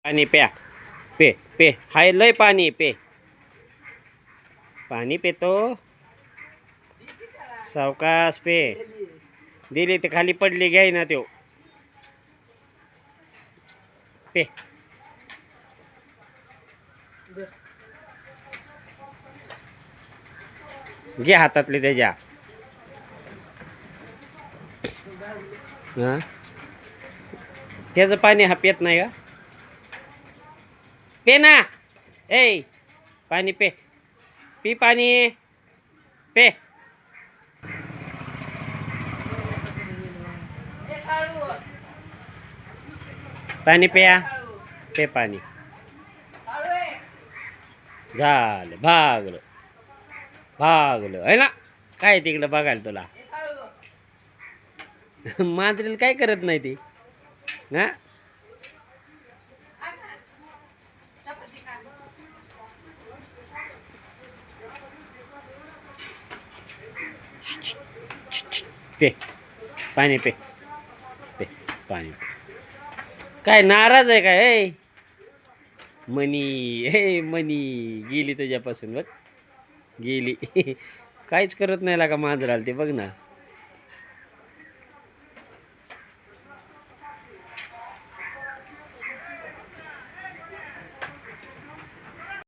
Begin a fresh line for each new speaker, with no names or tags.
पाणी प्या. पे पे हाय लय पाणी पे. पाणी पेतो सावकाश पे. दिली तर खाली पडली घ्याय ना त्यो पे. घे हातातले त्याच्या. हा त्याचं पाणी हा पेत नाही का? पे ना. ए पाणी पे. पी पाणी पे. पाणी प्या. पे पाणी. झालं भागलं भागलं आहे ना. काय तिकडं बघायला तुला मांजरीला काय करत नाही ती. हा पे पाणी पे. पे पाणी. काय नाराज आहे काय? ए मनी हे मनी गेली तुझ्यापासून बघ. गेली. काहीच करत नाही लागा मांजराला ते बघ ना.